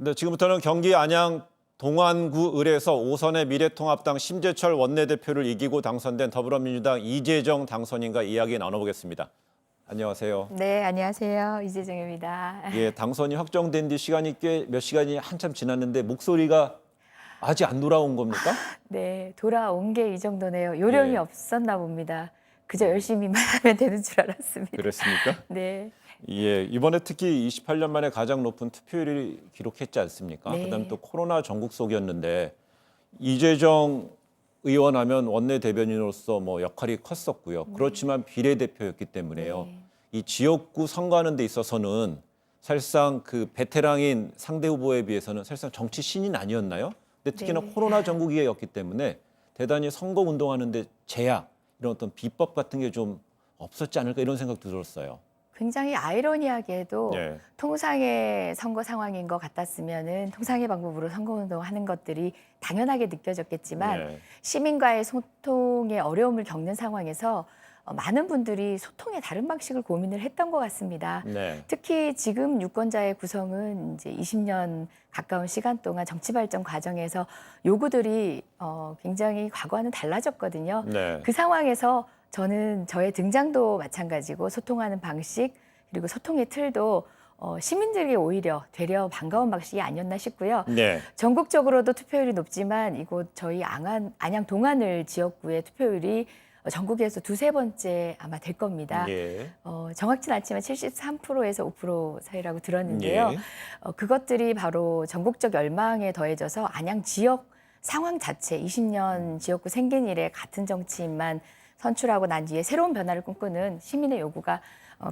네, 지금부터는 경기 안양 동안구 을에서 5선의 미래통합당 심재철 원내대표를 이기고 당선된 더불어민주당 이재정 당선인과 이야기 나눠보겠습니다. 안녕하세요. 네, 안녕하세요. 이재정입니다. 예, 당선이 확정된 뒤 시간이 몇 시간이 한참 지났는데 목소리가 아직 안 돌아온 겁니까? 네, 돌아온 게 이 정도네요. 요령이 예. 없었나 봅니다. 그저 열심히만 하면 되는 줄 알았습니다. 그렇습니까? 네. 예, 이번에 특히 28년 만에 가장 높은 투표율을 기록했지 않습니까? 네. 그다음에 또 코로나 전국 속이었는데 이재정 의원 하면 원내대변인으로서 뭐 역할이 컸었고요. 그렇지만 비례대표였기 때문에요. 네. 이 지역구 선거하는 데 있어서는 사실상 그 베테랑인 상대 후보에 비해서는 사실상 정치 신인 아니었나요? 근데 특히나 네. 코로나 전국이었기 때문에 대단히 선거 운동하는데 제약 이런 어떤 비법 같은 게 좀 없었지 않을까 이런 생각도 들었어요. 굉장히 아이러니하게도 예. 통상의 선거 상황인 것 같았으면은 통상의 방법으로 선거운동하는 것들이 당연하게 느껴졌겠지만 예. 시민과의 소통의 어려움을 겪는 상황에서 많은 분들이 소통의 다른 방식을 고민을 했던 것 같습니다. 네. 특히 지금 유권자의 구성은 이제 20년 가까운 시간 동안 정치 발전 과정에서 요구들이 굉장히 과거와는 달라졌거든요. 네. 그 상황에서 저는 저의 등장도 마찬가지고 소통하는 방식 그리고 소통의 틀도 시민들에게 오히려 되려 반가운 방식이 아니었나 싶고요. 네. 전국적으로도 투표율이 높지만 이곳 저희 안양 동안을 지역구의 투표율이 전국에서 두세 번째 아마 될 겁니다. 예. 정확치는 않지만 73%에서 5% 사이라고 들었는데요. 예. 그것들이 바로 전국적 열망에 더해져서 안양 지역 상황 자체 20년 지역구 생긴 이래 같은 정치인만 선출하고 난 뒤에 새로운 변화를 꿈꾸는 시민의 요구가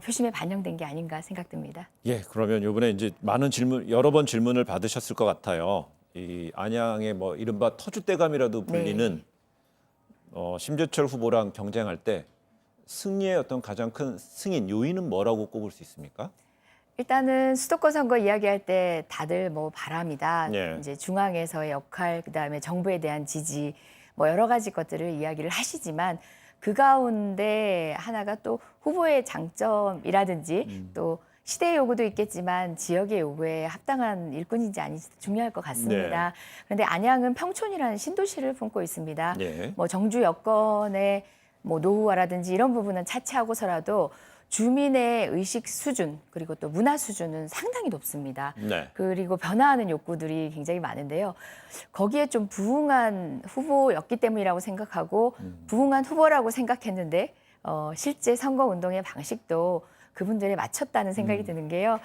표심에 반영된 게 아닌가 생각됩니다. 예, 그러면 이번에 이제 많은 질문, 여러 번 질문을 받으셨을 것 같아요. 이 안양의 뭐 이른바 터줏대감이라도 불리는 심재철 후보랑 경쟁할 때 승리의 어떤 가장 큰 승인 요인은 뭐라고 꼽을 수 있습니까? 일단은 수도권 선거 이야기할 때 다들 뭐 바람이다, 예. 이제 중앙에서의 역할, 그다음에 정부에 대한 지지, 뭐 여러 가지 것들을 이야기를 하시지만 그 가운데 하나가 또 후보의 장점이라든지 또 시대의 요구도 있겠지만 지역의 요구에 합당한 일꾼인지 아닌지 중요할 것 같습니다. 그런데 안양은 평촌이라는 신도시를 품고 있습니다. 예. 뭐 정주 여건의 뭐 노후화라든지 이런 부분은 차치하고서라도 주민의 의식 수준 그리고 또 문화 수준은 상당히 높습니다. 네. 그리고 변화하는 욕구들이 굉장히 많은데요. 거기에 좀 부응한 후보였기 때문이라고 생각하고 부응한 후보라고 생각했는데 실제 선거 운동의 방식도 그분들에 맞췄다는 생각이 드는 게요.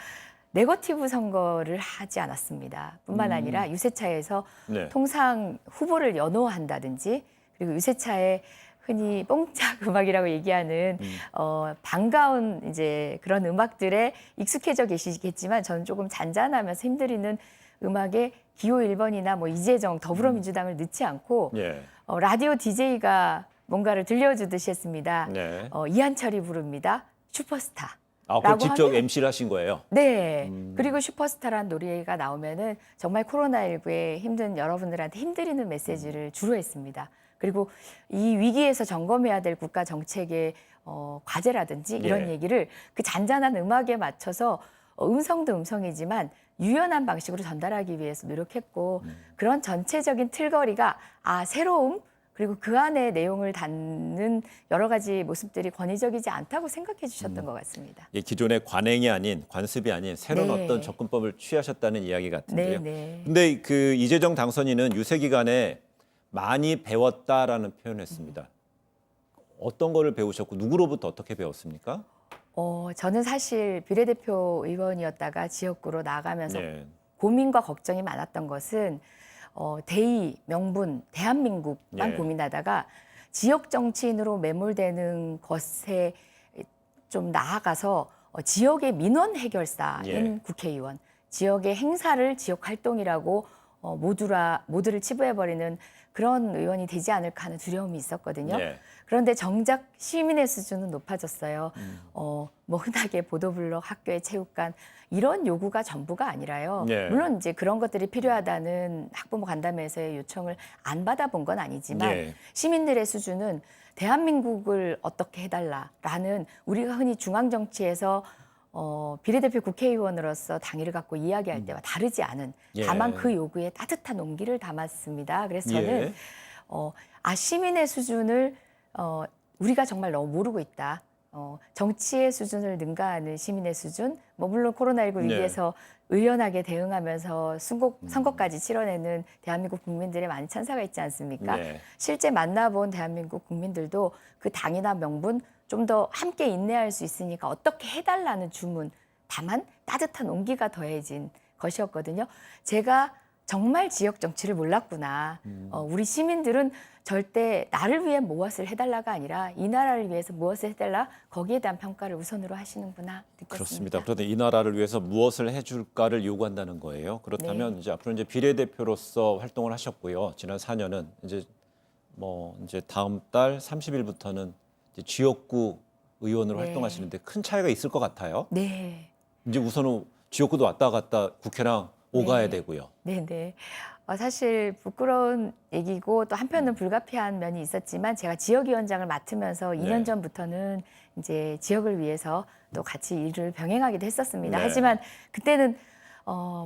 네거티브 선거를 하지 않았습니다. 뿐만 아니라 유세차에서 네. 통상 후보를 연호한다든지 그리고 유세차에 흔히 뽕짝 음악이라고 얘기하는 반가운 이제 그런 음악들에 익숙해져 계시겠지만 저는 조금 잔잔하면서 힘들이는 음악에 기호 1번이나 뭐 이재정 더불어민주당을 넣지 않고 예. 라디오 DJ가 뭔가를 들려주듯이 했습니다. 네. 이한철이 부릅니다. 슈퍼스타. 아, 그럼 라고 직접 하면- MC를 하신 거예요? 네. 그리고 슈퍼스타라는 노래가 나오면은 정말 코로나19에 힘든 여러분들한테 힘드리는 메시지를 주로 했습니다. 그리고 이 위기에서 점검해야 될 국가 정책의 과제라든지 이런 예. 얘기를 그 잔잔한 음악에 맞춰서 음성도 음성이지만 유연한 방식으로 전달하기 위해서 노력했고 그런 전체적인 틀거리가 새로움 그리고 그 안에 내용을 담는 여러 가지 모습들이 권위적이지 않다고 생각해 주셨던 것 같습니다. 예, 기존의 관행이 아닌 관습이 아닌 새로운 네. 어떤 접근법을 취하셨다는 이야기 같은데요. 네. 근데 그 이재정 당선인은 유세 기간에 많이 배웠다라는 표현했습니다. 어떤 거를 배우셨고 누구로부터 어떻게 배웠습니까? 저는 사실 비례대표 의원이었다가 지역구로 나가면서 네. 고민과 걱정이 많았던 것은 대의, 명분, 대한민국만 예. 고민하다가 지역 정치인으로 매몰되는 것에 좀 나아가서 지역의 민원 해결사인 예. 국회의원, 지역의 행사를 지역 활동이라고 모두를 치부해버리는 그런 의원이 되지 않을까 하는 두려움이 있었거든요. 예. 그런데 정작 시민의 수준은 높아졌어요. 뭐 흔하게 보도블록, 학교의 체육관 이런 요구가 전부가 아니라요. 예. 물론 이제 그런 것들이 필요하다는 학부모 간담회에서의 요청을 안 받아본 건 아니지만 예. 시민들의 수준은 대한민국을 어떻게 해달라라는 우리가 흔히 중앙 정치에서 비례대표 국회의원으로서 당위를 갖고 이야기할 때와 다르지 않은 예. 다만 그 요구에 따뜻한 온기를 담았습니다. 그래서 저는 예. 시민의 수준을 우리가 정말 너무 모르고 있다. 정치의 수준을 능가하는 시민의 수준, 뭐 물론 코로나19 네. 위기에서 의연하게 대응하면서 선거까지 치러내는 대한민국 국민들의 많은 찬사가 있지 않습니까? 네. 실제 만나본 대한민국 국민들도 그 당이나 명분 좀 더 함께 인내할 수 있으니까 어떻게 해달라는 주문, 다만 따뜻한 온기가 더해진 것이었거든요. 제가 정말 지역 정치를 몰랐구나. 우리 시민들은 절대 나를 위해 무엇을 해달라가 아니라 이 나라를 위해서 무엇을 해달라 거기에 대한 평가를 우선으로 하시는구나 느꼈습니다. 그렇습니다. 그런데 이 나라를 위해서 무엇을 해줄까를 요구한다는 거예요. 그렇다면 네. 이제 앞으로 이제 비례대표로서 활동을 하셨고요. 지난 4년은 이제 다음 달 30일부터는 이제 지역구 의원으로 네. 활동하시는데 큰 차이가 있을 것 같아요. 네. 이제 우선은 지역구도 왔다 갔다 국회랑 오가야 네. 되고요. 네네. 사실 부끄러운 얘기고 또 한편은 불가피한 면이 있었지만 제가 지역위원장을 맡으면서 2년 네. 전부터는 이제 지역을 위해서 또 같이 일을 병행하기도 했었습니다. 네. 하지만 그때는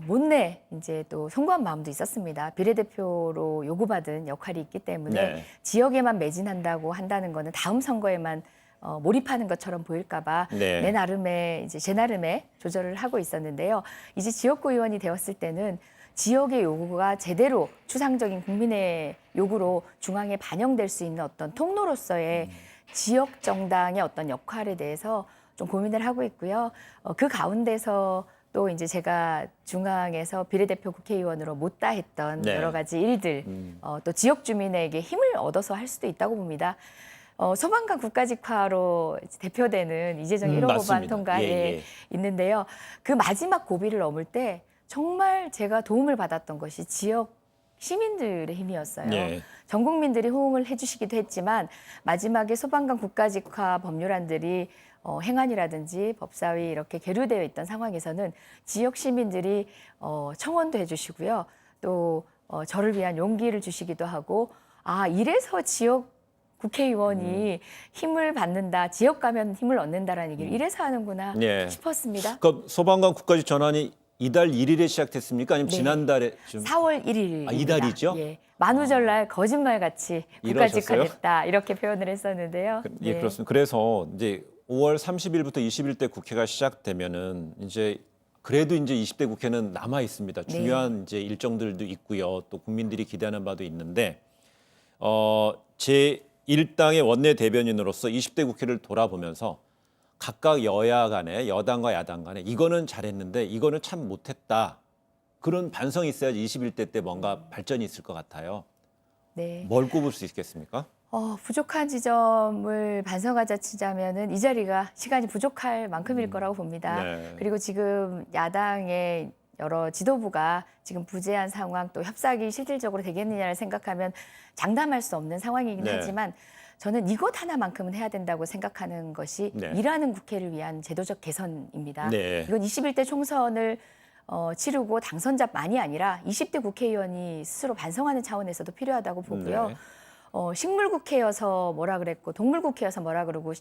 못내 이제 또 송구한 마음도 있었습니다. 비례대표로 요구받은 역할이 있기 때문에 네. 지역에만 매진한다고 한다는 거는 다음 선거에만 몰입하는 것처럼 보일까봐 네. 제 나름의 조절을 하고 있었는데요. 이제 지역구 의원이 되었을 때는 지역의 요구가 제대로 추상적인 국민의 요구로 중앙에 반영될 수 있는 어떤 통로로서의 지역 정당의 어떤 역할에 대해서 좀 고민을 하고 있고요. 그 가운데서 또 이제 제가 중앙에서 비례대표 국회의원으로 못다 했던 네. 여러 가지 일들, 또 지역 주민에게 힘을 얻어서 할 수도 있다고 봅니다. 소방관 국가직화로 대표되는 이재정 1호 법안 맞습니다. 통과에 예. 있는데요. 그 마지막 고비를 넘을 때 정말 제가 도움을 받았던 것이 지역 시민들의 힘이었어요. 네. 전 국민들이 호응을 해주시기도 했지만 마지막에 소방관 국가직화 법률안들이 행안이라든지 법사위 이렇게 계류되어 있던 상황에서는 지역 시민들이 청원도 해주시고요. 또 저를 위한 용기를 주시기도 하고 이래서 지역 국회의원이 힘을 받는다, 지역 가면 힘을 얻는다라는 얘기를 이래서 하는구나 네. 싶었습니다. 그러니까 소방관 국가직 전환이 이달 1일에 시작됐습니까? 아니면 네. 지난달에 좀 4월 1일. 이달이죠? 예. 만우절날 거짓말같이 이러셨어요? 국가직화됐다 이렇게 표현을 했었는데요. 예, 네. 그렇습니다. 그래서 이제 5월 30일부터 20일 때 국회가 시작되면은 이제 그래도 이제 20대 국회는 남아 있습니다. 중요한 이제 일정들도 있고요. 또 국민들이 기대하는 바도 있는데 제 1당의 원내 대변인으로서 20대 국회를 돌아보면서 각각 여야 간에 여당과 야당 간에 이거는 잘했는데 이거는 참 못했다. 그런 반성이 있어야지 21대 때 뭔가 발전이 있을 것 같아요. 네. 뭘 꼽을 수 있겠습니까? 부족한 지점을 반성하자 치자면은 이 자리가 시간이 부족할 만큼일 거라고 봅니다. 네. 그리고 지금 야당의 여러 지도부가 지금 부재한 상황 또 협상이 실질적으로 되겠느냐를 생각하면 장담할 수 없는 상황이긴 네. 하지만 저는 이것 하나만큼은 해야 된다고 생각하는 것이 네. 일하는 국회를 위한 제도적 개선입니다. 네. 이건 21대 총선을 치르고 당선자만이 아니라 20대 국회의원이 스스로 반성하는 차원에서도 필요하다고 보고요. 네. 식물국회여서 뭐라 그랬고 동물국회여서 뭐라 그러고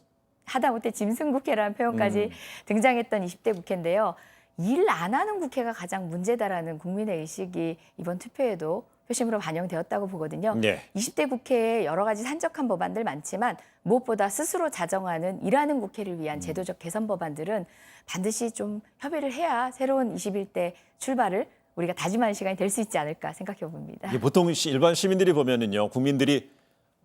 하다못해 짐승국회라는 표현까지 등장했던 20대 국회인데요. 일 안 하는 국회가 가장 문제다라는 국민의 의식이 이번 투표에도 표심으로 반영되었다고 보거든요. 네. 20대 국회에 여러 가지 산적한 법안들 많지만 무엇보다 스스로 자정하는 일하는 국회를 위한 제도적 개선 법안들은 반드시 좀 협의를 해야 새로운 21대 출발을 우리가 다짐하는 시간이 될 수 있지 않을까 생각해 봅니다. 이게 보통 일반 시민들이 보면은요, 국민들이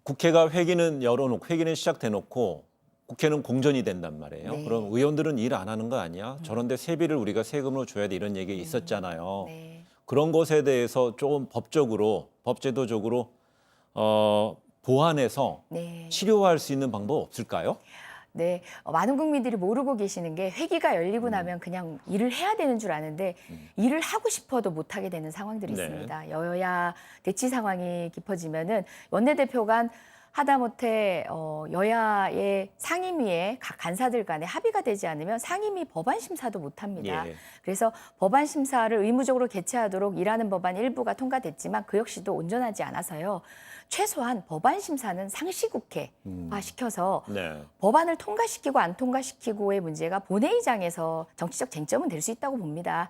국회가 회기는 열어놓고 회기는 시작돼놓고 국회는 공전이 된단 말이에요. 네. 그럼 의원들은 일 안 하는 거 아니야? 저런데 세비를 우리가 세금으로 줘야 돼 이런 얘기 있었잖아요. 네. 그런 것에 대해서 조금 법제도적으로 보완해서 네. 치료할 수 있는 방법 없을까요? 네, 많은 국민들이 모르고 계시는 게 회기가 열리고 나면 그냥 일을 해야 되는 줄 아는데 일을 하고 싶어도 못 하게 되는 상황들이 네. 있습니다. 여야 대치 상황이 깊어지면은 원내대표 간 하다못해 여야의 상임위에 각 간사들 간에 합의가 되지 않으면 상임위 법안 심사도 못합니다. 예. 그래서 법안 심사를 의무적으로 개최하도록 일하는 법안 일부가 통과됐지만 그 역시도 온전하지 않아서요. 최소한 법안 심사는 상시국회화 시켜서 네. 법안을 통과시키고 안 통과시키고의 문제가 본회의장에서 정치적 쟁점은 될 수 있다고 봅니다.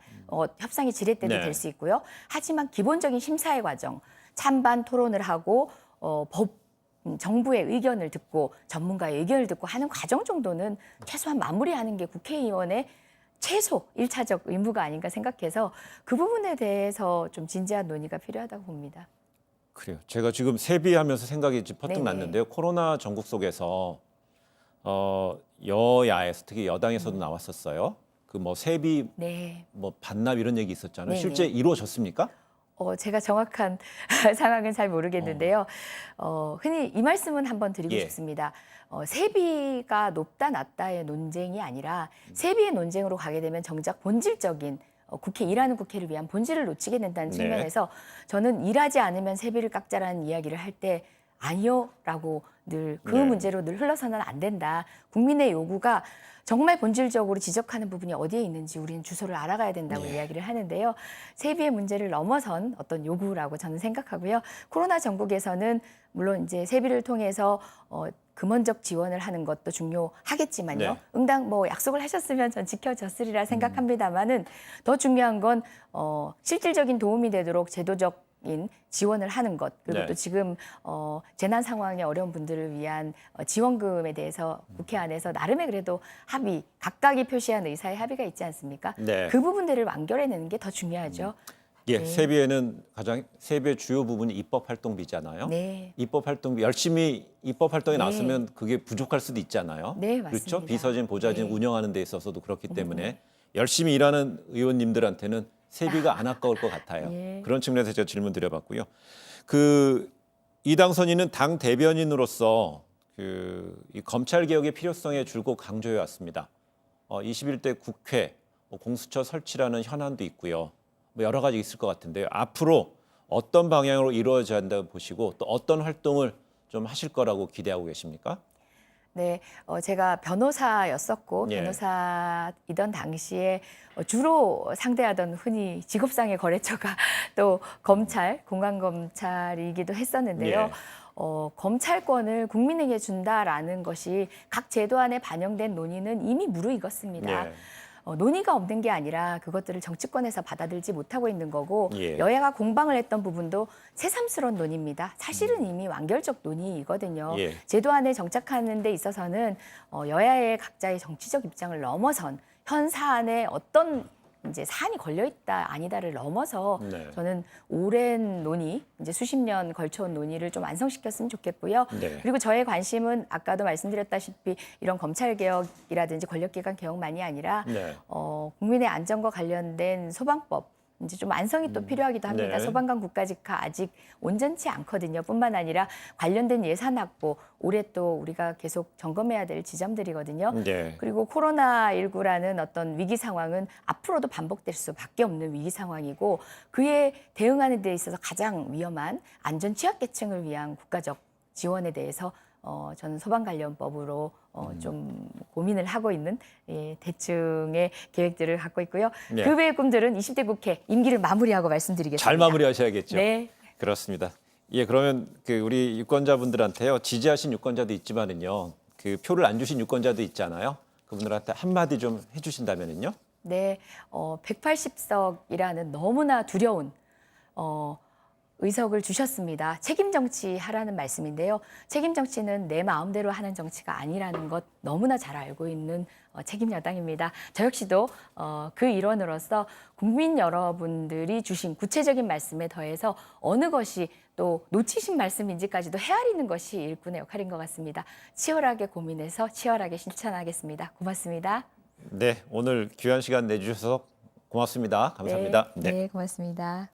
협상이 지렛대도 네. 될 수 있고요. 하지만 기본적인 심사의 과정, 찬반 토론을 하고 정부의 의견을 듣고 전문가의 의견을 듣고 하는 과정 정도는 최소한 마무리하는 게 국회의원의 최소 1차적 의무가 아닌가 생각해서 그 부분에 대해서 좀 진지한 논의가 필요하다고 봅니다. 그래요. 제가 지금 세비하면서 생각이 지금 퍼뜩 네네. 났는데요. 코로나 전국 속에서 여야에서 특히 여당에서도 나왔었어요. 그 뭐 세비 네. 뭐 반납 이런 얘기 있었잖아요. 네네. 실제 이루어졌습니까? 제가 정확한 상황은 잘 모르겠는데요. 흔히 이 말씀은 한번 드리고 예. 싶습니다. 세비가 높다 낮다의 논쟁이 아니라 세비의 논쟁으로 가게 되면 정작 본질적인 국회 일하는 국회를 위한 본질을 놓치게 된다는 네. 측면에서 저는 일하지 않으면 세비를 깎자라는 이야기를 할 때 아니요라고 늘 그 네. 문제로 늘 흘러서는 안 된다. 국민의 요구가 정말 본질적으로 지적하는 부분이 어디에 있는지 우리는 주소를 알아가야 된다고 예. 이야기를 하는데요. 세비의 문제를 넘어선 어떤 요구라고 저는 생각하고요. 코로나 전국에서는 물론 이제 세비를 통해서 근원적 지원을 하는 것도 중요하겠지만요. 네. 응당 뭐 약속을 하셨으면 전 지켜졌으리라 생각합니다만은 더 중요한 건 실질적인 도움이 되도록 제도적인 지원을 하는 것 그리고 네. 또 지금 재난 상황에 어려운 분들을 위한 지원금에 대해서 국회 안에서 나름의 그래도 합의 각각이 표시한 의사의 합의가 있지 않습니까? 네. 그 부분들을 완결해내는 게 더 중요하죠. 예, 네. 세비에는 가장 세비의 주요 부분이 입법 활동비잖아요. 네. 입법 활동비 열심히 입법 활동에 네. 나서면 그게 부족할 수도 있잖아요. 네, 그렇죠? 맞습니다. 비서진, 보좌진 네. 운영하는 데 있어서도 그렇기 때문에 열심히 일하는 의원님들한테는 세비가 안 아까울 것 같아요. 예. 그런 측면에서 제가 질문 드려봤고요. 그 이당선인은 당 대변인으로서 이 검찰 개혁의 필요성에 줄곧 강조해 왔습니다. 21대 국회 공수처 설치라는 현안도 있고요. 뭐 여러 가지 있을 것 같은데요. 앞으로 어떤 방향으로 이루어져야 한다고 보시고 또 어떤 활동을 좀 하실 거라고 기대하고 계십니까? 네, 제가 변호사였었고 예. 변호사이던 당시에 주로 상대하던 흔히 직업상의 거래처가 또 검찰, 공안검찰이기도 했었는데요. 예. 검찰권을 국민에게 준다라는 것이 각 제도 안에 반영된 논의는 이미 무르익었습니다. 예. 논의가 없는 게 아니라 그것들을 정치권에서 받아들지 못하고 있는 거고 예. 여야가 공방을 했던 부분도 새삼스러운 논의입니다. 사실은 이미 완결적 논의이거든요. 예. 제도 안에 정착하는 데 있어서는 여야의 각자의 정치적 입장을 넘어선 현 사안에 어떤 이제 사안이 걸려 있다 아니다를 넘어서 네. 저는 오랜 논의, 이제 수십 년 걸쳐온 논의를 좀 완성시켰으면 좋겠고요. 네. 그리고 저의 관심은 아까도 말씀드렸다시피 이런 검찰 개혁이라든지 권력기관 개혁만이 아니라 네. 국민의 안전과 관련된 소방법 이제 좀 완성이 또 필요하기도 합니다. 네. 소방관 국가직화 아직 온전치 않거든요. 뿐만 아니라 관련된 예산 확보 올해 또 우리가 계속 점검해야 될 지점들이거든요. 네. 그리고 코로나19라는 어떤 위기 상황은 앞으로도 반복될 수밖에 없는 위기 상황이고 그에 대응하는 데 있어서 가장 위험한 안전 취약계층을 위한 국가적 지원에 대해서 저는 소방 관련법으로 좀 고민을 하고 있는 대충의 계획들을 갖고 있고요. 네. 그 외의 꿈들은 20대 국회 임기를 마무리하고 말씀드리겠습니다. 잘 마무리하셔야겠죠. 네. 그렇습니다. 예, 그러면 우리 유권자분들한테요. 지지하신 유권자도 있지만은요. 그 표를 안 주신 유권자도 있잖아요. 그분들한테 한마디 좀 해주신다면은요. 네, 180석이라는 너무나 두려운 의석을 주셨습니다. 책임 정치 하라는 말씀인데요. 책임 정치는 내 마음대로 하는 정치가 아니라는 것 너무나 잘 알고 있는 책임 여당입니다. 저 역시도 그 일원으로서 국민 여러분들이 주신 구체적인 말씀에 더해서 어느 것이 또 놓치신 말씀인지까지도 헤아리는 것이 일꾼의 역할인 것 같습니다. 치열하게 고민해서 치열하게 실천하겠습니다. 고맙습니다. 네, 오늘 귀한 시간 내주셔서 고맙습니다. 감사합니다. 네, 고맙습니다.